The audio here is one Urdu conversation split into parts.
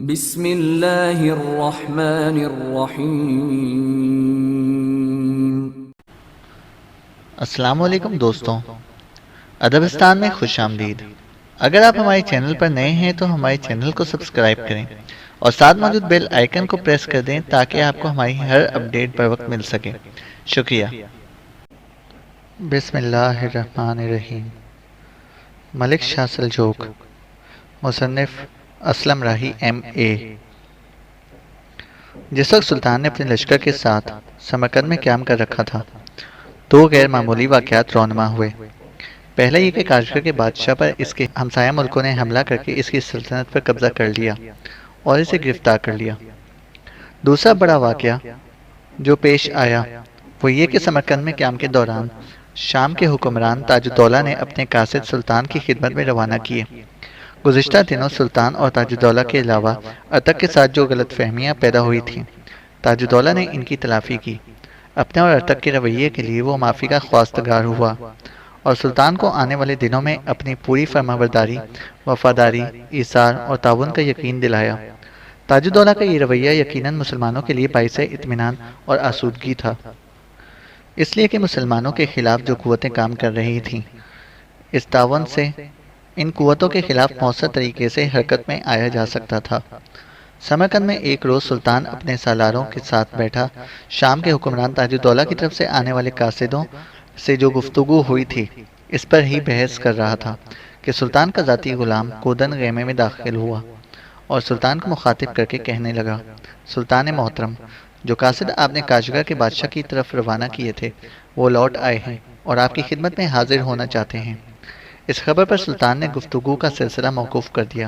بسم اللہ الرحمن الرحیم۔ السلام علیکم دوستوں، ادبستان میں خوش آمدید۔ اگر آپ ہمارے چینل پر نئے ہیں تو ہمارے چینل کو سبسکرائب کریں اور ساتھ موجود بیل آئیکن کو پریس کر دیں تاکہ آپ کو ہماری ہر اپڈیٹ پر وقت مل سکے۔ شکریہ۔ بسم اللہ الرحمن الرحیم۔ ملک شاہ سلجوق، مصنف اسلم راہی MA۔ جس وقت سلطان نے اپنے لشکر کے ساتھ سمرقند میں قیام کر رکھا تھا، دو غیر معمولی واقعات رونما ہوئے۔ پہلا یہ کہ کاشغر کے بادشاہ پر اس کے ہمسایہ ملکوں نے حملہ کر کے اس کی سلطنت پر قبضہ کر لیا اور اسے گرفتار کر لیا۔ دوسرا بڑا واقعہ جو پیش آیا وہ یہ کہ سمرقند میں قیام کے دوران شام کے حکمران تاج الدولہ نے اپنے قاصد سلطان کی خدمت میں روانہ کیے۔ گزشتہ دنوں سلطان اور تاج الدولہ کے علاوہ ارتک کے ساتھ جو غلط فہمیاں پیدا ہوئی تھیں، تاج الدولہ نے ان کی تلافی کی۔ اپنے اور ارتک کے رویے کے لیے وہ معافی کا خواستگار ہوا اور سلطان کو آنے والے دنوں میں اپنی پوری فرمانبرداری، وفاداری، ایثار اور تعاون کا یقین دلایا۔ تاج الدولہ کا یہ رویہ یقیناً مسلمانوں کے لیے باعث اطمینان اور آسودگی تھا، اس لیے کہ مسلمانوں کے خلاف جو قوتیں کام کر رہی تھیں، اس تعاون سے ان قوتوں کے خلاف مؤثر طریقے سے حرکت میں آیا جا سکتا تھا۔ سمرقند میں ایک روز سلطان اپنے سالاروں کے ساتھ بیٹھا شام کے حکمران تاج الدولہ کی طرف سے آنے والے قاصدوں سے جو گفتگو ہوئی تھی اس پر ہی بحث کر رہا تھا کہ سلطان کا ذاتی غلام کودن خیمے میں داخل ہوا اور سلطان کو مخاطب کر کے کہنے لگا، سلطان محترم، جو قاصد آپ نے کاشغر کے بادشاہ کی طرف روانہ کیے تھے وہ لوٹ آئے ہیں اور آپ کی خدمت میں حاضر ہونا چاہتے ہیں۔ اس خبر پر سلطان نے گفتگو کا سلسلہ موقوف کر دیا۔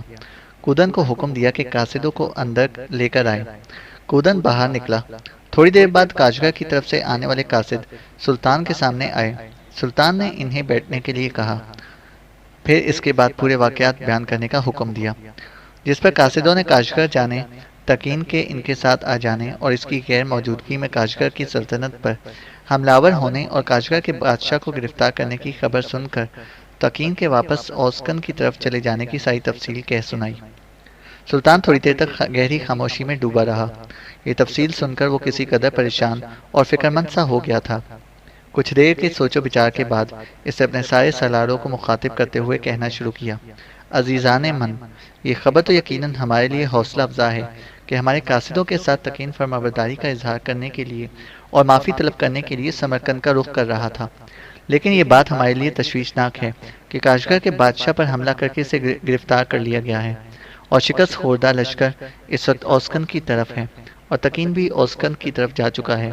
کودن کو حکم دیا کہ قاصدوں کو اندر لے کر آئے۔ کودن باہر نکلا۔ تھوڑی دیر بعد کاشغر کی طرف سے آنے والے قاصد سلطان کے سامنے آئے۔ سلطان نے انہیں بیٹھنے کے لیے کہا، پھر اس کے بعد پورے واقعات بیان کرنے کا حکم دیا، جس پر قاصدوں نے کاشغر جانے، تقین کے ان کے ساتھ آ جانے اور اس کی غیر موجودگی میں کاشغر کی سلطنت پر حملہ آور ہونے اور کاشغر کے بادشاہ کو گرفتار کرنے کی خبر سن کر تقین کے واپس اوسکن کی طرف چلے جانے کی ساری تفصیل کہہ سنائی۔ سلطان تھوڑی دیر تک گہری خاموشی میں ڈوبا رہا۔ یہ تفصیل سن کر وہ کسی قدر پریشان اور فکرمند سا ہو گیا تھا۔ کچھ دیر کے سوچ و بچار کے بعد اس نے اپنے سارے سالاروں کو مخاطب کرتے ہوئے کہنا شروع کیا، عزیزان من، یہ خبر تو یقیناً ہمارے لیے حوصلہ افزا ہے کہ ہمارے قاصدوں کے ساتھ تقین فرمانبرداری کا اظہار کرنے کے لیے اور معافی طلب کرنے کے لیے سمرقند کا رخ کر رہا تھا، لیکن یہ بات ہمارے لیے تشویشناک ہے کہ کاشغر کے بادشاہ پر حملہ کر کے اسے گرفتار کر لیا گیا ہے اور شکست خوردہ لشکر اس وقت اوسکن کی طرف ہے اور تقین بھی اوسکن کی طرف جا چکا ہے۔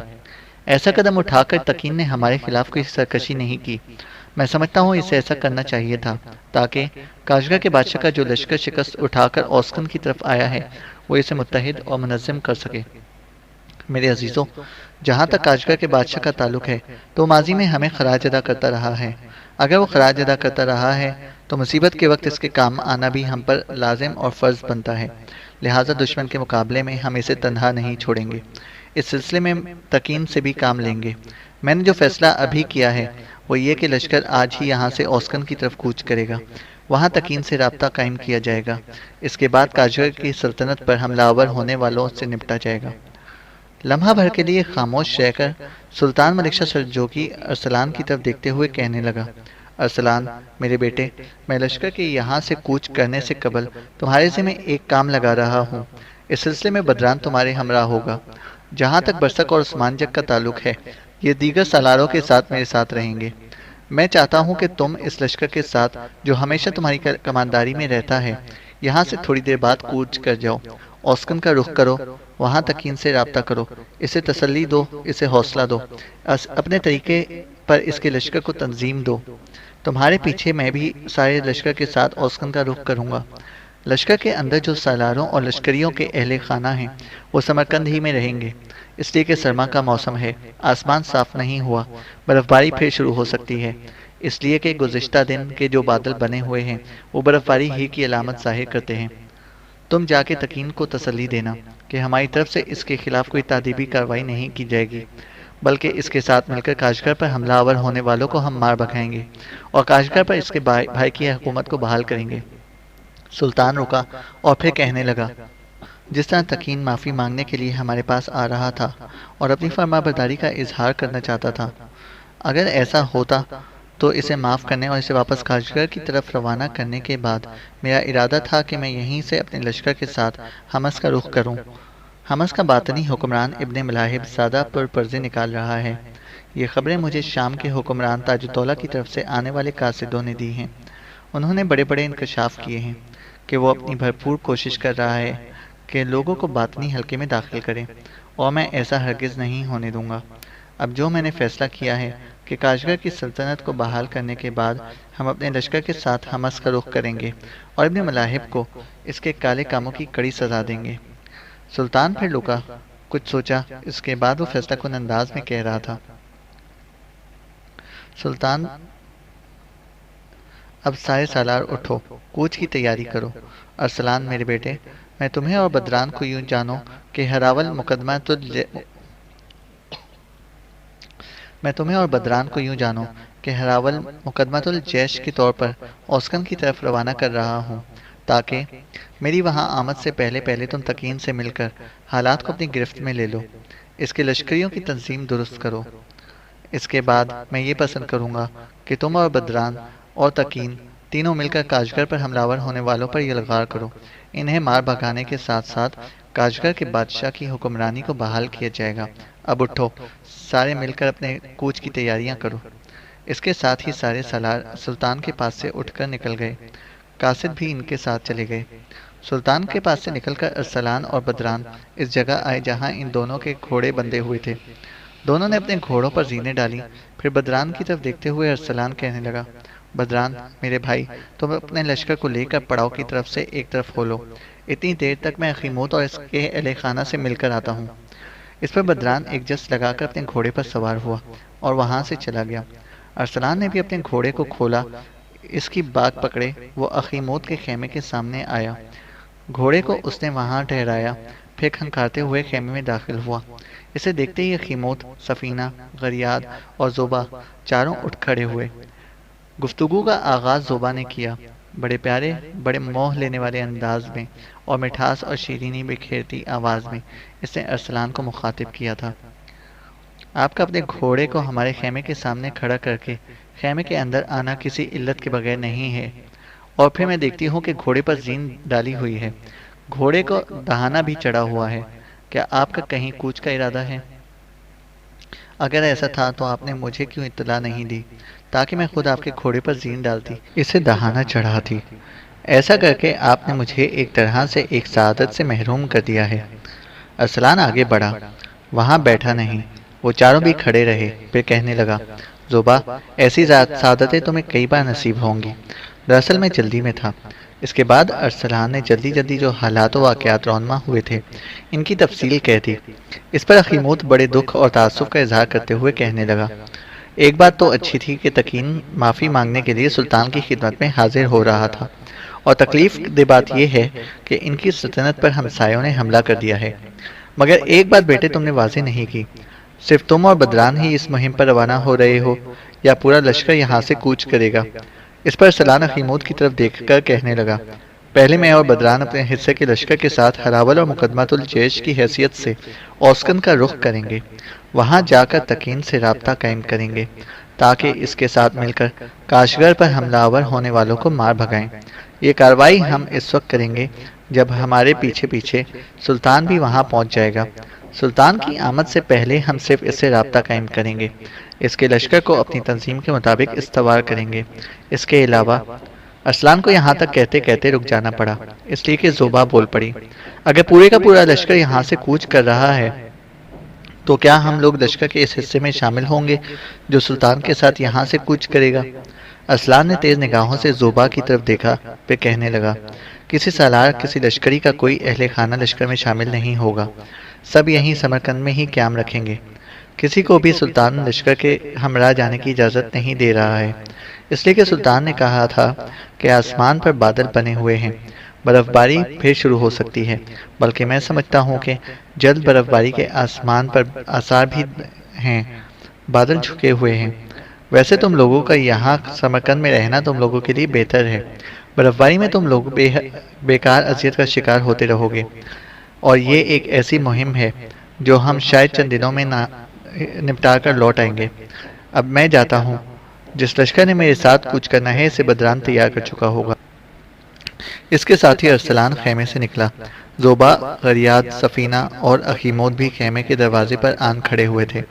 ایسا قدم اٹھا کر تقین نے ہمارے خلاف کوئی سرکشی نہیں کی۔ میں سمجھتا ہوں اسے ایسا کرنا چاہیے تھا تاکہ کاشغر کے بادشاہ کا جو لشکر شکست اٹھا کر اوسکن کی طرف آیا ہے وہ اسے متحد اور منظم کر سکے۔ میرے عزیزوں، جہاں تک کاشغر کے بادشاہ کا تعلق ہے تو ماضی میں ہمیں خراج ادا کرتا رہا ہے۔ اگر وہ خراج ادا کرتا رہا ہے تو مصیبت کے وقت اس کے کام آنا بھی ہم پر لازم اور فرض بنتا ہے، لہٰذا دشمن کے مقابلے میں ہم اسے تنہا نہیں چھوڑیں گے، اس سلسلے میں تقین سے بھی کام لیں گے۔ میں نے جو فیصلہ ابھی کیا ہے وہ یہ کہ لشکر آج ہی یہاں سے اوسکن کی طرف کوچ کرے گا، وہاں تقین سے رابطہ قائم کیا جائے گا، اس کے بعد کاشغر کی سلطنت پر حملہ آور ہونے والوں سے نپٹا جائے گا۔ لمحہ بھر کے لیے خاموش رہ کر سلطان ملک شاہ سلجوقی ارسلان کی طرف دیکھتے ہوئے کہنے لگا، ارسلان میرے بیٹے، میں لشکر کے یہاں سے کوچ کرنے سے قبل تمہارے ذمہ ایک کام لگا رہا ہوں، اس سلسلے میں بدران تمہارے ہمراہ ہوگا۔ جہاں تک برسک اور عثمان جک کا تعلق ہے یہ دیگر سالاروں کے ساتھ میرے ساتھ رہیں گے۔ میں چاہتا ہوں کہ تم اس لشکر کے ساتھ جو ہمیشہ تمہاری کمانداری میں رہتا ہے یہاں سے تھوڑی دیر بعد کوچ کر جاؤ، اوسکن کا رخ کرو، وہاں تقین سے رابطہ کرو، اسے تسلی دو، اسے حوصلہ دو، اپنے طریقے پر اس کے لشکر کو تنظیم دو۔ تمہارے پیچھے میں بھی سارے لشکر کے ساتھ اوسکن کا رخ کروں گا۔ لشکر کے اندر جو سالاروں اور لشکریوں کے اہل خانہ ہیں وہ سمرقند ہی میں رہیں گے، اس لیے کہ سرما کا موسم ہے، آسمان صاف نہیں ہوا، برف باری پھر شروع ہو سکتی ہے، اس لیے کہ گزشتہ دن کے جو بادل بنے ہوئے ہیں وہ برف باری ہی کی علامت ظاہر کرتے ہیں۔ تم جا کے تقین کو تسلی دینا کہ ہماری طرف سے اس کے خلاف کوئی تعدیبی کارروائی نہیں کی جائے گی، بلکہ اس کے ساتھ مل کر کاشغر پر حملہ آور ہونے والوں کو ہم مار بھگائیں گے اور کاشغر پر اس کے بھائی کی حکومت کو بحال کریں گے۔ سلطان رکا اور پھر کہنے لگا، جس طرح تقین معافی مانگنے کے لیے ہمارے پاس آ رہا تھا اور اپنی فرما برداری کا اظہار کرنا چاہتا تھا، اگر ایسا ہوتا تو اسے معاف کرنے اور اسے واپس کاشغر کی طرف روانہ کرنے کے بعد میرا ارادہ تھا کہ میں یہیں سے اپنے لشکر کے ساتھ حمص کا رخ کروں۔ حمص کا باطنی حکمران ابن ملاحب زیادہ پر پرزے نکال رہا ہے۔ یہ خبریں مجھے شام کے حکمران تاج الدولہ کی طرف سے آنے والے قاصدوں نے دی ہیں۔ انہوں نے بڑے بڑے انکشاف کیے ہیں کہ وہ اپنی بھرپور کوشش کر رہا ہے کہ لوگوں کو باطنی حلقے میں داخل کرے، اور میں ایسا ہرگز نہیں ہونے دوں گا۔ اب جو میں نے فیصلہ کیا ہے کہ کاشغر کی سلطنت کو بحال کرنے کے بعد ہم اپنے لشکر کے ساتھ حمص کا رخ کریں گے اور ابن ملاحب کو اس کے کالے کاموں کی کڑی سزا دیں گے۔ سلطان پھر رکا، کچھ سوچا، اس کے بعد وہ فیصلہ کن انداز میں کہہ رہا تھا، سلطان اب سارے سالار اٹھو، کوچ کی تیاری کرو۔ ارسلان میرے بیٹے، میں تمہیں اور بدران کو یوں جانو کہ ہراول مقدمۃ الجیش کے طور پر اوسکن کی طرف روانہ کر رہا ہوں، تاکہ میری وہاں آمد سے پہلے تم تقین سے مل کر حالات کو اپنی گرفت میں لے لو، اس کے لشکریوں کی تنظیم درست کرو۔ اس کے بعد میں یہ پسند کروں گا کہ تم اور بدران اور تقین تینوں مل کر کاشغر پر حملہ آور ہونے والوں پر یلغار کرو۔ انہیں مار بھگانے کے ساتھ ساتھ کاشغر کے بادشاہ کی حکمرانی کو بحال کیا جائے گا۔ اب اٹھو، سارے مل کر اپنے کوچ کی تیاریاں کرو۔ اس کے ساتھ ہی سارے سالار سلطان کے پاس سے اٹھ کر نکل گئے، قاصد بھی ان کے ساتھ چلے گئے۔ سلطان کے پاس سے نکل کر ارسلان اور بدران اس جگہ آئے جہاں ان دونوں کے گھوڑے بندھے ہوئے تھے۔ دونوں نے اپنے گھوڑوں پر زینیں ڈالی، پھر بدران کی طرف دیکھتے ہوئے ارسلان کہنے لگا، بدران میرے بھائی، تم اپنے لشکر کو لے کر پڑاؤ کی طرف سے ایک طرف ہو لو، اتنی دیر تک میں اخیموت اور اس کے اہل خانہ سے مل کر آتا ہوں۔ اس پر بدران ایک جس لگا کر اپنے گھوڑے پر سوار ہوا اور وہاں سے چلا گیا۔ ارسلان نے بھی اپنے گھوڑے کو کھولا، اس کی باگ پکڑے وہ اخیموت کے خیمے کے سامنے آیا۔ گھوڑے کو اس نے وہاں ٹھہرایا، پھر کھنکھارتے ہوئے خیمے میں داخل ہوا۔ اسے دیکھتے ہی اخیموت، سفینہ، غریاد اور زوبا چاروں اٹھ کھڑے ہوئے۔ گفتگو کا آغاز زوبا نے کیا، بڑے پیارے، بڑے موہ لینے والے انداز میں اور مٹھاس اور شیرینی بکھیرتی آواز میں اس نے ارسلان کو مخاطب کیا تھا، آپ کا اپنے گھوڑے کو ہمارے خیمے کے سامنے کھڑا کر کے خیمے کے اندر آنا کسی علت کے بغیر نہیں ہے، اور پھر میں دیکھتی ہوں کہ گھوڑے پر زین ڈالی ہوئی ہے، گھوڑے کو دہانہ بھی چڑھا ہوا ہے، کیا آپ کا کہیں کوچ کا ارادہ ہے؟ اگر ایسا تھا تو آپ نے مجھے کیوں اطلاع نہیں دی تاکہ میں خود آپ کے گھوڑے پر زین ڈالتی، اسے دہانہ چڑھاتی؟ ایسا کر کے آپ نے مجھے ایک طرح سے ایک سعادت سے محروم کر دیا ہے۔ ارسلان آگے بڑھا، وہاں بیٹھا نہیں، وہ چاروں بھی کھڑے رہے، پھر کہنے لگا، زوبا، ایسی سعادتیں تمہیں کئی بار نصیب ہوں گی، دراصل میں جلدی میں تھا۔ اس کے بعد ارسلان نے جلدی جو حالات و واقعات رونما ہوئے تھے ان کی تفصیل کہہ دی۔ اس پر اخیموت بڑے دکھ اور تعصب کا اظہار کرتے ہوئے کہنے لگا، ایک بات تو اچھی تھی کہ تقین معافی مانگنے کے لیے سلطان کی خدمت میں حاضر ہو رہا تھا، اور تکلیف دہ بات یہ ہے کہ ان کی سلطنت پر ہمسایوں نے حملہ کر دیا ہے۔ مگر ایک بات بیٹے تم نے واضح نہیں کی، صرف تم اور بدران ہی اس مہم پر روانہ ہو رہے ہو یا پورا لشکر یہاں سے کوچ کرے گا؟ اس پر ارسلان اخیموت کی طرف دیکھ کر کہنے لگا، پہلے میں اور بدران اپنے حصے کے لشکر کے ساتھ ہراول اور مقدمۃ الجیش کی حیثیت سے اوسکن کا رخ کریں گے، وہاں جا کر تقین سے رابطہ قائم کریں گے تاکہ اس کے ساتھ مل کر کاشغر پر حملہ آور ہونے والوں کو مار بھگائیں۔ یہ کارروائی ہم اس وقت کریں گے جب ہمارے پیچھے سلطان بھی وہاں پہنچ جائے گا۔ سلطان کی آمد سے پہلے ہم صرف اس سے رابطہ قائم کریں گے، اس کے لشکر کو اپنی تنظیم کے مطابق استوار کریں گے۔ اس کے علاوہ ارسلان کو یہاں تک کہتے رک جانا پڑا، اس لیے کہ زوبا بول پڑی، اگر پورے کا پورا لشکر یہاں سے کوچ کر رہا ہے تو کیا ہم لوگ لشکر کے اس حصے میں شامل ہوں گے جو سلطان کے ساتھ یہاں سے کوچ کرے گا؟ ارسلان نے تیز نگاہوں سے زوبا کی طرف دیکھا، پھر کہنے لگا، کسی سالار، کسی لشکری کا کوئی اہل خانہ لشکر میں شامل نہیں ہوگا، سب یہیں سمرقند میں ہی قیام رکھیں گے، کسی کو بھی سلطان لشکر کے ہمراہ جانے کی اجازت نہیں دے رہا ہے، اس لیے کہ سلطان نے کہا تھا کہ آسمان پر بادل بنے ہوئے ہیں، برف باری پھر شروع ہو سکتی ہے، بلکہ میں سمجھتا ہوں کہ جلد برف باری کے آسمان پر آثار بھی ہیں، بادل جھکے ہوئے ہیں۔ ویسے تم لوگوں کا یہاں سمرقند میں رہنا تم لوگوں کے لیے بہتر ہے، برف باری میں تم لوگ بیکار اذیت کا شکار ہوتے رہو گے۔ اور یہ ایک ایسی مہم ہے جو ہم شاید چند دنوں میں نپٹا کر لوٹ آئیں گے۔ اب میں جاتا ہوں۔ جس لشکر نے میرے ساتھ کوچ کرنا ہے اسے بدران تیار کر چکا ہوگا۔ اس کے ساتھ ہی ارسلان خیمے سے نکلا۔ زوبا، غریاد، سفینہ اور اخیمود بھی خیمے کے دروازے پر آن کھڑے ہوئے تھے۔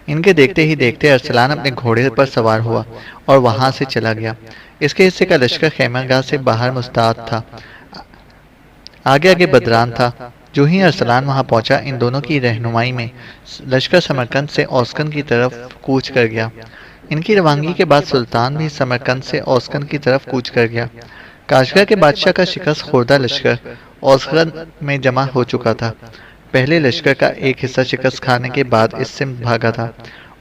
ان کے دیکھتے ہی دیکھتے ارسلان اپنے گھوڑے پر سوار ہوا اور وہاں سے چلا گیا۔ اس کے حصے کا لشکر خیمہ گاہ سے باہر مستعد تھا۔ آگے آگے بدران تھا۔ جو ہی ارسلان وہاں پہنچا، ان دونوں کی رہنمائی میں لشکر سمرقند سے اوسکن کی طرف کوچ کر گیا۔ ان کی روانگی کے بعد سلطان بھی سمرقند سے اوسکن کی طرف کوچ کر گیا۔ کاشغر کے بادشاہ کا شکست خوردہ لشکر اوسکن میں جمع ہو چکا تھا۔ پہلے لشکر کا ایک حصہ شکست کھانے کے بعد اس سے بھاگا تھا،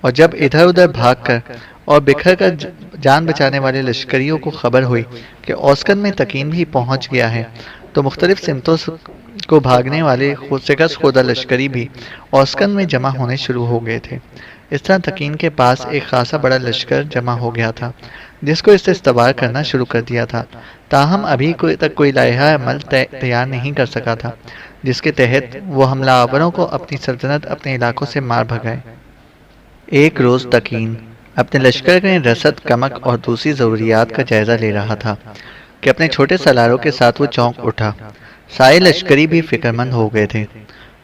اور جب ادھر ادھر بھاگ کر اور بکھر کر جان بچانے والے لشکریوں کو خبر ہوئی کہ اوسکن میں تکین بھی پہنچ گیا ہے، تو مختلف سمتوں کو بھاگنے والے شکست خوردہ لشکری بھی اوسکن میں جمع ہونے شروع ہو گئے تھے۔ اس طرح تکین کے پاس ایک خاصا بڑا لشکر جمع ہو گیا تھا، جس کو اس سے استوار کرنا شروع کر دیا تھا۔ تاہم ابھی تک کوئی لائحہ عمل تیار نہیں کر سکا تھا جس کے تحت وہ حملہ آوروں کو اپنی سلطنت اپنے علاقوں سے مار بھگائے۔ ایک روز تکین اپنے لشکر میں رسد، کمک اور دوسری ضروریات کا جائزہ لے رہا تھا کہ اپنے چھوٹے سالاروں کے ساتھ وہ چونک اٹھا۔ سارے لشکری بھی فکر مند ہو گئے تھے۔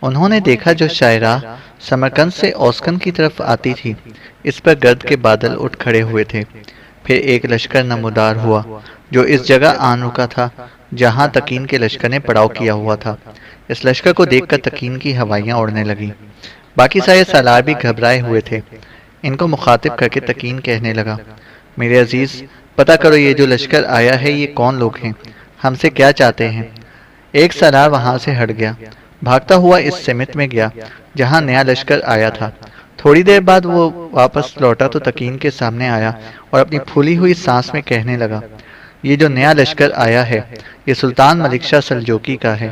انہوں نے دیکھا جو شاہراہ سمرقند سے اوسکن کی طرف آتی تھی، اس پر گرد کے بادل اٹھ کھڑے ہوئے تھے۔ پھر ایک لشکر نمودار ہوا جو اس جگہ آن رکا تھا جہاں تکین کے لشکر نے پڑاؤ کیا ہوا تھا۔ اس لشکر کو دیکھ کر تکین کی ہوائیاں اڑنے لگیں۔ باقی سارے سالار بھی گھبرائے ہوئے تھے۔ ان کو مخاطب کر کے تکین کہنے لگا، میرے عزیز، پتہ کرو یہ جو لشکر آیا ہے یہ کون لوگ ہیں، ہم سے کیا چاہتے ہیں؟ ایک سالار وہاں سے ہٹ گیا، بھاگتا ہوا اس سمت میں گیا جہاں نیا لشکر آیا تھا۔ تھوڑی دیر بعد وہ واپس لوٹا تو تکین کے سامنے آیا اور اپنی پھولی ہوئی سانس میں کہنے لگا، یہ جو نیا لشکر آیا ہے یہ سلطان ملک شاہ سلجوقی کا ہے۔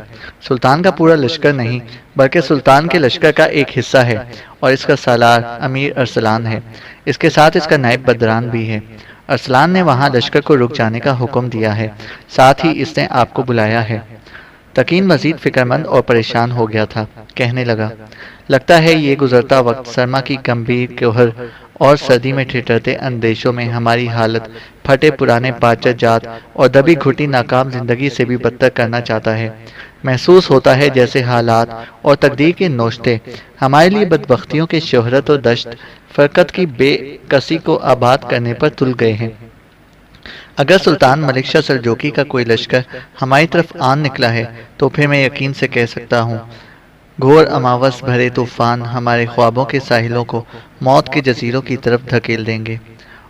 سلطان کا پورا لشکر نہیں بلکہ سلطان کے لشکر کا ایک حصہ ہے، اور اس کا سالار امیر ارسلان ہے۔ اس کے ساتھ اس کا نائب بدران بھی ہے۔ ارسلان نے وہاں لشکر کو رک جانے کا حکم دیا ہے، ساتھ ہی اس نے آپ کو بلایا ہے۔ تکین مزید فکر مند اور پریشان ہو گیا تھا، کہنے لگا، لگتا ہے یہ گزرتا وقت سرما کی گمبھیر کوہر اور سردی میں ٹھٹرتے اندیشوں میں ہماری حالت پھٹے پرانے پاچر جات اور دبی گھٹی ناکام زندگی سے بھی بدتر کرنا چاہتا ہے۔ محسوس ہوتا ہے جیسے حالات اور تقدیر کے نوشتے ہمارے لیے بدبختیوں کے شہرت اور دشت فرقت کی بے کسی کو آباد کرنے پر تل گئے ہیں۔ اگر سلطان ملک شاہ سلجوقی کا کوئی لشکر ہماری طرف آن نکلا ہے تو پھر میں یقین سے کہہ سکتا ہوں گھور اماوس بھرے طوفان ہمارے خوابوں کے ساحلوں کو موت کے جزیروں کی طرف دھکیل دیں گے۔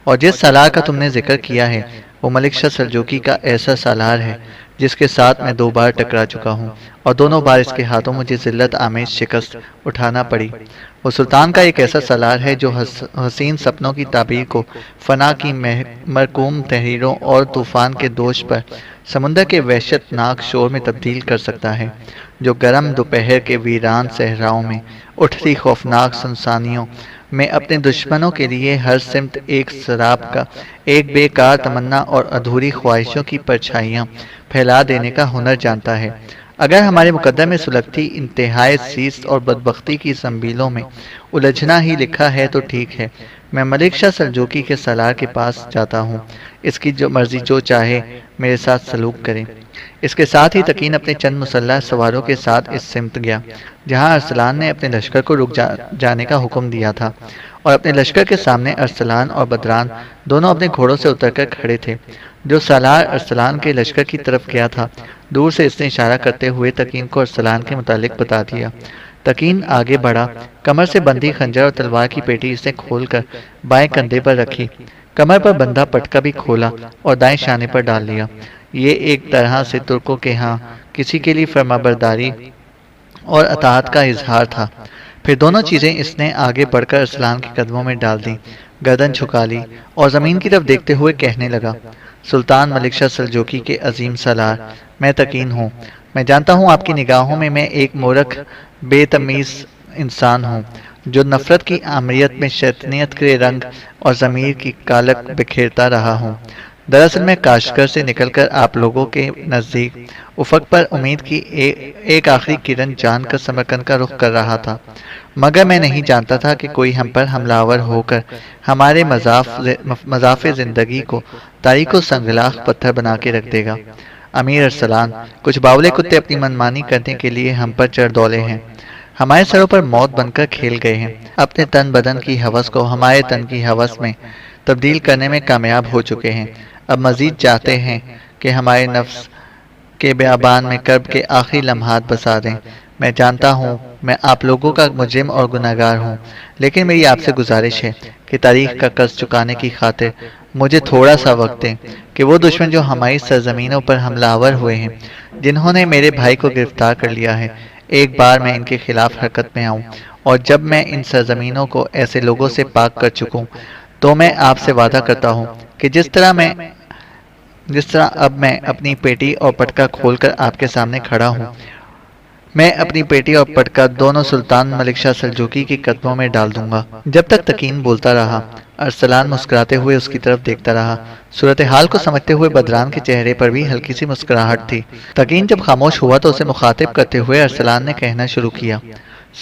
اور جس سالار کا تم نے ذکر کیا ہے وہ ملک شاہ سلجوقی کا ایسا سالار ہے جس کے ساتھ میں 2 بار ٹکرا چکا ہوں، اور دونوں بار اس کے ہاتھوں مجھے ذلت آمیز شکست اٹھانا پڑی۔ وہ سلطان کا ایک ایسا سالار ہے جو حسین سپنوں کی تعبیر کو فنا کی مرکوم تحریروں اور طوفان کے دوش پر سمندر کے وحشت ناک شور میں تبدیل کر سکتا ہے، جو گرم دوپہر کے ویران صحراؤں میں اٹھتی خوفناک سنسانیوں میں اپنے دشمنوں کے لیے ہر سمت ایک سراب کا ایک بیکار تمنا اور ادھوری خواہشوں کی پرچھائیاں پھیلا دینے کا ہنر جانتا ہے۔ اگر ہمارے مقدر میں سلگتی انتہائی سیست اور بدبختی کی زنبیلوں میں الجھنا ہی لکھا ہے تو ٹھیک ہے، میں ملک شاہ سلجوقی کے سالار کے پاس جاتا ہوں، اس کی جو مرضی جو چاہے میرے ساتھ سلوک کرے۔ اس کے ساتھ ہی تکین اپنے چند مسلح سواروں کے ساتھ اس سمت گیا جہاں ارسلان نے اپنے لشکر کو رک جانے کا حکم دیا تھا، اور اپنے لشکر کے سامنے ارسلان اور بدران دونوں اپنے گھوڑوں سے اتر کر کھڑے تھے۔ جو سالار ارسلان کے لشکر کی طرف گیا تھا، دور سے اس نے اشارہ کرتے ہوئے تکین کو ارسلان کے متعلق بتا دیا۔ تکین آگے بڑھا، کمر سے بندھی خنجر اور تلوار کی پیٹی اس نے کھول کر بائیں کندھے پر رکھی، کمر پر بندھا پٹکا بھی کھولا اور دائیں شانے پر ڈال لیا۔ یہ ایک طرح سے ترکوں کے ہاں کسی کے لیے فرمانبرداری اور اطاعت کا اظہار تھا۔ پھر دونوں چیزیں اس نے آگے بڑھ کر ارسلان کے قدموں میں ڈال دیں، گردن جھکا لی اور زمین کی طرف دیکھتے ہوئے کہنے لگا، سلطان ملک شاہ سلجوقی کے عظیم سالار، میں تکین ہوں۔ میں جانتا ہوں آپ کی نگاہوں میں میں ایک مورخ بے تمیز انسان ہوں جو نفرت کی آمریت میں شیطنیت کے رنگ اور ضمیر کی کالک بکھیرتا رہا ہوں۔ دراصل میں کاشغر سے نکل کر آپ لوگوں کے نزدیک افق پر امید کی ایک آخری کرن جان کر سمرقند کا رخ کر رہا تھا، مگر میں نہیں جانتا تھا کہ کوئی ہم پر حملہ آور ہو کر ہمارے مضاف زندگی کو تاریک و سنگلاخ پتھر بنا کے رکھ دے گا۔ امیر ارسلان، کچھ باولے کتے اپنی منمانی کرنے کے لیے ہم پر چڑھ دولے ہیں، ہمارے سروں پر موت بن کر کھیل گئے ہیں، اپنے تن بدن کی ہوس کو ہمارے تن کی ہوس میں تبدیل کرنے میں کامیاب ہو چکے ہیں، اب مزید چاہتے ہیں کہ ہمارے نفس کے بیابان میں کرب کے آخری لمحات بسا دیں۔ میں جانتا ہوں میں آپ لوگوں کا مجرم اور گناہگار ہوں، لیکن میری آپ سے گزارش ہے کہ تاریخ کا قرض چکانے کی خاطر مجھے تھوڑا سا وقت دیں کہ وہ دشمن جو ہماری سرزمینوں پر حملہ آور ہوئے ہیں، جنہوں نے میرے بھائی کو گرفتار کر لیا ہے، ایک بار میں ان کے خلاف حرکت میں آؤں، اور جب میں ان سرزمینوں کو ایسے لوگوں سے پاک کر چکوں تو میں آپ سے وعدہ کرتا ہوں کہ جس طرح اب میں اپنی پیٹی اور پٹکا کھول کر آپ کے سامنے کھڑا ہوں، میں اپنی پیٹی اور پٹکا دونوں سلطان ملک شاہ سلجوقی کے قدموں میں ڈال دوں گا۔ جب تک تقین بولتا رہا، ارسلان مسکراتے ہوئے اس کی طرف دیکھتا رہا۔ صورتحال کو سمجھتے ہوئے بدران کے چہرے پر بھی ہلکی سی مسکراہٹ تھی۔ تقین جب خاموش ہوا تو اسے مخاطب کرتے ہوئے ارسلان نے کہنا شروع کیا،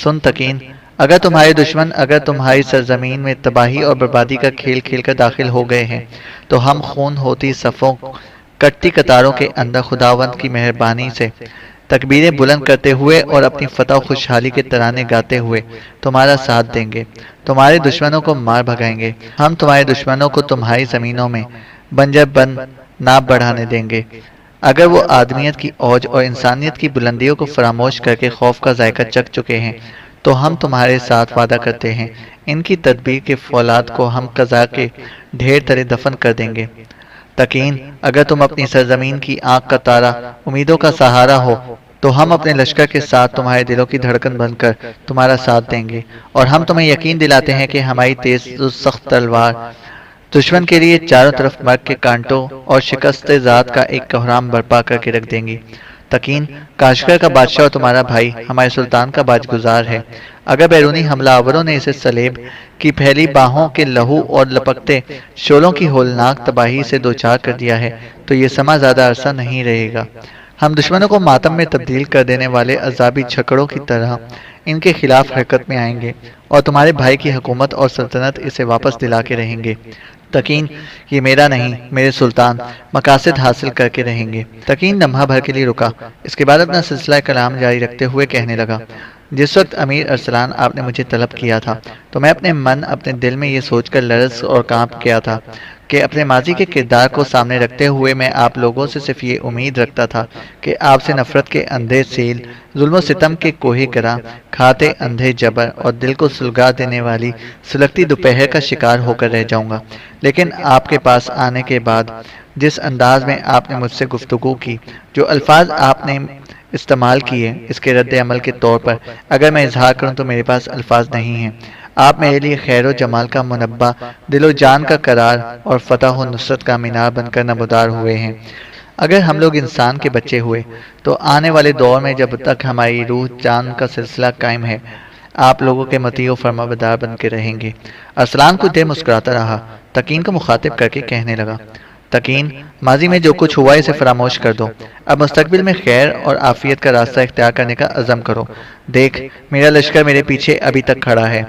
سن تقین، اگر تمہارے دشمن اگر تمہاری سرزمین میں تباہی اور بربادی کا کھیل کھیل کر داخل ہو گئے ہیں تو ہم خون ہوتی صفوں کٹتی قطاروں کے اندر خداوند کی مہربانی سے تکبیریں بلند کرتے ہوئے اور اپنی فتح و خوشحالی کے ترانے گاتے ہوئے تمہارا ساتھ دیں گے، تمہارے دشمنوں کو مار بھگائیں گے، ہم تمہارے دشمنوں کو تمہاری زمینوں میں بنجر بن نہ بڑھانے دیں گے۔ اگر وہ آدمیت کی اوج اور انسانیت کی بلندیوں کو فراموش کر کے خوف کا ذائقہ چکھ چکے ہیں تو ہم تمہارے ساتھ وعدہ کرتے ہیں ان کی تدبیر کے فولاد کو ہم قضا کے ڈھیر تلے دفن کر دیں گے۔ تقین، اگر تم اپنی سرزمین کی آنکھ کا تارا امیدوں کا سہارا ہو تو ہم اپنے لشکر کے ساتھ تمہارے دلوں کی دھڑکن بن کر تمہارا ساتھ دیں گے، اور ہم تمہیں یقین دلاتے ہیں کہ ہماری تیز و سخت تلوار دشمن کے لیے چاروں طرف مرگ کے کانٹوں اور شکست ذات کا ایک کوہرام برپا کر کے رکھ دیں گی۔ تقین، کاشغر کا بادشاہ اور تمہارا بھائی ہمارے سلطان کا باج گزار ہے، اگر بیرونی حملہ آوروں نے اسے سلیب کی پھیلی باہوں کے لہو اور لپکتے شعلوں کی ہولناک تباہی سے دوچار کر دیا ہے تو یہ سما زیادہ عرصہ نہیں رہے گا۔ ہم دشمنوں کو ماتم میں تبدیل کر دینے والے عذابی چھکڑوں کی طرح ان کے خلاف حرکت میں آئیں گے، اور تمہارے بھائی کی حکومت اور سلطنت اسے واپس دلا کے رہیں گے۔ تقین، یہ میرا نہیں، میرے سلطان مقاصد حاصل کر کے رہیں گے۔ تقین لمحہ بھر کے لیے رکا، اس کے بعد اپنا سلسلہ کلام جاری رکھتے ہوئے کہنے لگا، جس وقت امیر ارسلان آپ نے مجھے طلب کیا تھا تو میں اپنے دل میں یہ سوچ کر لرز اور کانپ گیا تھا کہ اپنے ماضی کے کردار کو سامنے رکھتے ہوئے میں آپ لوگوں سے صرف یہ امید رکھتا تھا کہ آپ سے نفرت کے اندھے سیل، ظلم و ستم کے کوہ گراں کھاتے اندھے جبر اور دل کو سلگا دینے والی سلگتی دوپہر کا شکار ہو کر رہ جاؤں گا، لیکن آپ کے پاس آنے کے بعد جس انداز میں آپ نے مجھ سے گفتگو کی، جو الفاظ آپ نے استعمال کیے، اس کے رد عمل کے طور پر اگر میں اظہار کروں تو میرے پاس الفاظ نہیں ہیں۔ آپ میرے لیے خیر و جمال کا منبع، دل و جان کا قرار اور فتح و نصرت کا مینار بن کر نمودار ہوئے ہیں۔ اگر ہم لوگ انسان کے بچے ہوئے تو آنے والے دور میں جب تک ہماری روح جان کا سلسلہ قائم ہے، آپ لوگوں کے مطیع و فرمانبردار بن کے رہیں گے۔ ارسلان کچھ دیر مسکراتا رہا، تقین کو مخاطب کر کے کہنے لگا، تقین، ماضی میں جو کچھ ہوا اسے فراموش کر دو، اب مستقبل میں خیر اور عافیت کا راستہ اختیار کرنے کا عزم کرو۔ دیکھ، میرا لشکر میرے پیچھے ابھی تک کھڑا ہے،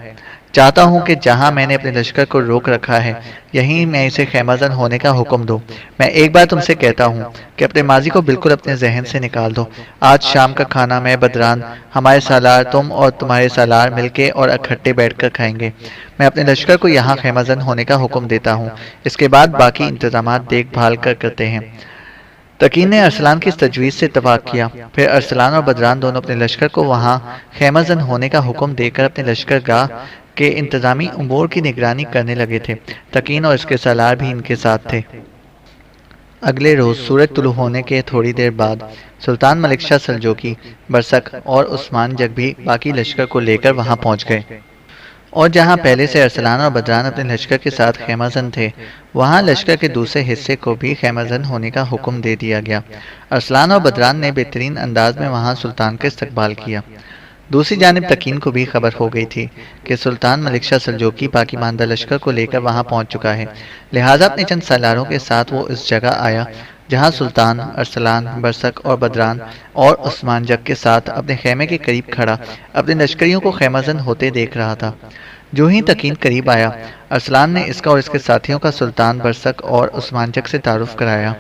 چاہتا ہوں کہ جہاں میں نے اپنے لشکر کو روک رکھا ہے یہیں میں اسے خیمہ زن ہونے کا حکم دوں۔ میں ایک بار تم سے کہتا ہوں کہ اپنے ماضی کو بالکل اپنے ذہن سے نکال دو۔ آج شام کا کھانا میں، بدران، ہمارے سالار، تم اور تمہارے سالار مل کے اور اکٹھے بیٹھ کر کھائیں گے۔ میں اپنے لشکر کو یہاں خیمہ زن ہونے کا حکم دیتا ہوں، اس کے بعد باقی انتظامات دیکھ بھال کر کرتے ہیں۔ تقین نے ارسلان کی اس تجویز سے اتفاق کیا، پھر ارسلان اور بدران دونوں اپنے لشکر کو وہاں خیمہ زن ہونے کا حکم دے کر اپنے لشکر گاہ کے انتظامی امور کی نگرانی کرنے لگے تھے۔ تقین اور اس کے سالار بھی ان کے ساتھ تھے۔ اگلے روز سورج طلوع ہونے کے تھوڑی دیر بعد سلطان ملک شاہ سلجوقی، برسک اور عثمان جگ بھی باقی لشکر کو لے کر وہاں پہنچ گئے، اور جہاں پہلے سے ارسلان اور بدران اپنے لشکر کے ساتھ خیمہ زن تھے، وہاں لشکر کے دوسرے حصے کو بھی خیمہ زن ہونے کا حکم دے دیا گیا۔ ارسلان اور بدران نے بہترین انداز میں وہاں سلطان کا استقبال کیا۔ دوسری جانب تکین کو بھی خبر ہو گئی تھی کہ سلطان ملک شاہ سلجوقی باقی ماندہ لشکر کو لے کر وہاں پہنچ چکا ہے، لہٰذا اپنے چند سالاروں کے ساتھ وہ اس جگہ آیا جہاں سلطان ارسلان برسک اور بدران اور عثمان جک کے ساتھ اپنے خیمے کے قریب کھڑا اپنے لشکریوں کو خیمہ زن ہوتے دیکھ رہا تھا۔ جو ہی تکین قریب آیا، ارسلان نے اس کا اور اس کے ساتھیوں کا سلطان برسک اور عثمان جک سے تعارف کرایا۔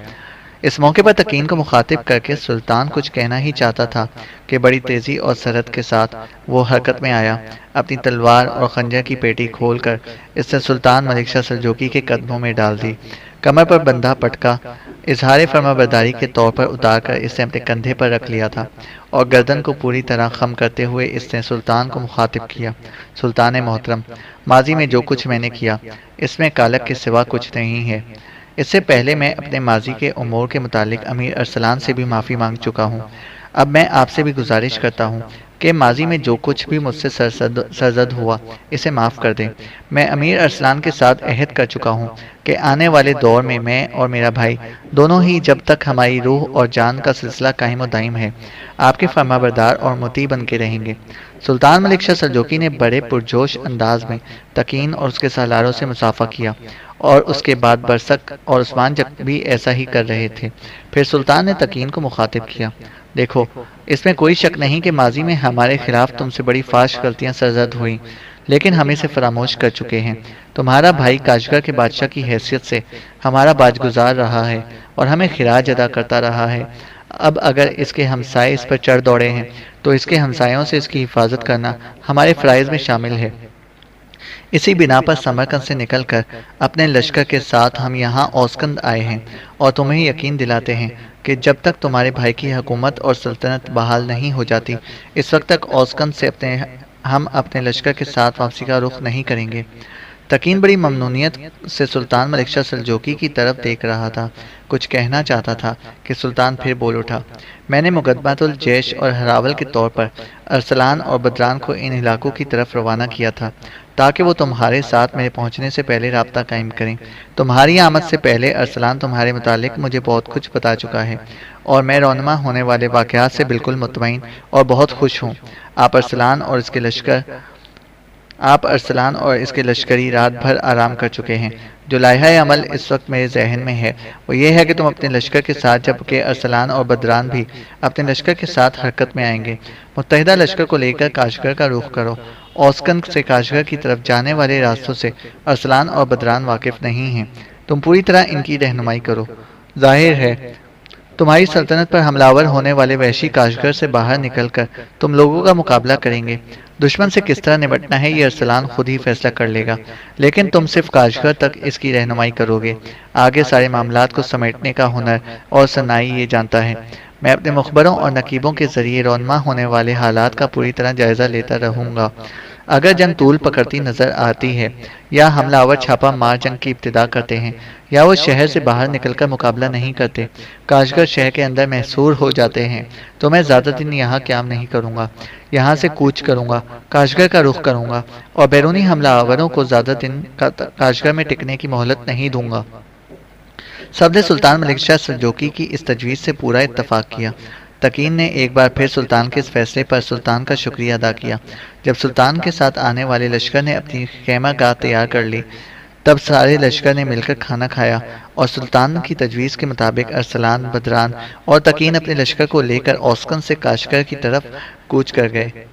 اس موقع پر تکین کو مخاطب کر کے سلطان کچھ کہنا ہی چاہتا تھا کہ بڑی تیزی اور سرعت کے ساتھ وہ حرکت میں آیا، اپنی تلوار اور خنجر کی پیٹی کھول کر اس نے سلطان ملک شاہ سلجوقی کے قدموں میں ڈال دی، کمر پر بندھا پٹکا اظہار فرما برداری کے طور پر اتار کر اس نے اپنے کندھے پر رکھ لیا تھا، اور گردن کو پوری طرح خم کرتے ہوئے اس نے سلطان کو مخاطب کیا، سلطان محترم، ماضی میں جو کچھ میں نے کیا اس میں کالک کے سوا کچھ نہیں ہے۔ اس سے پہلے میں اپنے ماضی کے امور کے متعلق امیر ارسلان سے بھی معافی مانگ چکا ہوں۔ اب میں آپ سے بھی گزارش کرتا ہوں کہ ماضی میں جو کچھ بھی مجھ سے سرزد ہوا اسے معاف کر دیں۔ میں امیر ارسلان کے ساتھ عہد کر چکا ہوں کہ آنے والے دور میں اور میرا بھائی دونوں ہی جب تک ہماری روح اور جان کا سلسلہ قائم و دائم ہے آپ کے فرما بردار اور مطیع بن کے رہیں گے۔ سلطان ملک شاہ سلجوقی نے بڑے پرجوش انداز میں تکین اور اس کے سالاروں سے مصافحہ کیا، اور اس کے بعد برسک اور عثمان جک بھی ایسا ہی کر رہے تھے۔ پھر سلطان نے تکین کو مخاطب کیا، دیکھو، اس میں کوئی شک نہیں کہ ماضی میں ہمارے خلاف تم سے بڑی فاش غلطیاں سرزد ہوئیں، لیکن ہم اسے فراموش کر چکے ہیں۔ تمہارا بھائی کاشغر کے بادشاہ کی حیثیت سے ہمارا باج گزار رہا ہے اور ہمیں خراج ادا کرتا رہا ہے۔ اب اگر اس کے ہمسائے اس پر چڑھ دوڑے ہیں تو اس کے ہمسایوں سے اس کی حفاظت کرنا ہمارے فرائض میں شامل ہے۔ اسی بنا پر سمرقند سے نکل کر اپنے لشکر کے ساتھ ہم یہاں اوسکند آئے ہیں، اور تمہیں یقین دلاتے ہیں کہ جب تک تمہارے بھائی کی حکومت اور سلطنت بحال نہیں ہو جاتی اس وقت تک اوسکند سے ہم اپنے لشکر کے ساتھ واپسی کا رخ نہیں کریں گے۔ تکین بڑی ممنونیت سے سلطان ملک شاہ سلجوقی کی طرف دیکھ رہا تھا، کچھ کہنا چاہتا تھا کہ سلطان پھر بول اٹھا، میں نے مقدمۃ الجیش اور ہراول کے طور پر ارسلان اور بدران کو ان علاقوں کی طرف روانہ کیا تھا تاکہ وہ تمہارے ساتھ میرے پہنچنے سے پہلے رابطہ قائم کریں۔ تمہاری آمد سے پہلے ارسلان تمہارے متعلق مجھے بہت کچھ بتا چکا ہے، اور میں رونما ہونے والے واقعات سے بالکل مطمئن اور بہت خوش ہوں۔ آپ ارسلان اور اس کے لشکری رات بھر آرام کر چکے ہیں۔ جو لائحہ عمل اس وقت میرے ذہن میں ہے وہ یہ ہے کہ تم اپنے لشکر کے ساتھ، جبکہ ارسلان اور بدران بھی اپنے لشکر کے ساتھ حرکت میں آئیں گے، متحدہ لشکر کو لے کر کاشغر کا رخ کرو۔ اوسکند سے کاشغر کی طرف جانے والے راستوں سے ارسلان اور بدران واقف نہیں ہیں، تم پوری طرح ان کی رہنمائی کرو۔ ظاہر ہے تمہاری سلطنت پر حملہ آور ہونے والے وحشی کاشغر سے باہر نکل کر تم لوگوں کا مقابلہ کریں گے۔ دشمن سے کس طرح نمٹنا ہے یہ ارسلان خود ہی فیصلہ کر لے گا، لیکن تم صرف کاشغر تک اس کی رہنمائی کرو گے، آگے سارے معاملات کو سمیٹنے کا ہنر اور سنائی یہ جانتا ہے۔ میں اپنے مخبروں اور نقیبوں کے ذریعے رونما ہونے والے حالات کا پوری طرح جائزہ لیتا رہوں گا۔ اگر جنگ طول پکڑتی نظر آتی ہے، یا حملہ آور چھاپا مار جنگ کی ابتدا کرتے ہیں، یا وہ شہر سے باہر نکل کر مقابلہ نہیں کرتے، کاشغر شہر کے اندر محصور ہو جاتے ہیں، تو میں زیادہ دن یہاں قیام نہیں کروں گا، یہاں سے کوچ کروں گا، کاشغر کا رخ کروں گا، اور بیرونی حملہ آوروں کو زیادہ دن کاشغر میں ٹکنے کی مہلت نہیں دوں گا۔ سب نے سلطان ملک شاہ سلجوقی کی اس تجویز سے پورا اتفاق کیا۔ تکین نے ایک بار پھر سلطان کے اس فیصلے پر سلطان کا شکریہ ادا کیا۔ جب سلطان کے ساتھ آنے والے لشکر نے اپنی خیمہ گاہ تیار کر لی، تب سارے لشکر نے مل کر کھانا کھایا، اور سلطان کی تجویز کے مطابق ارسلان، بدران اور تکین اپنے لشکر کو لے کر اوسکند سے کاشغر کی طرف کوچ کر گئے۔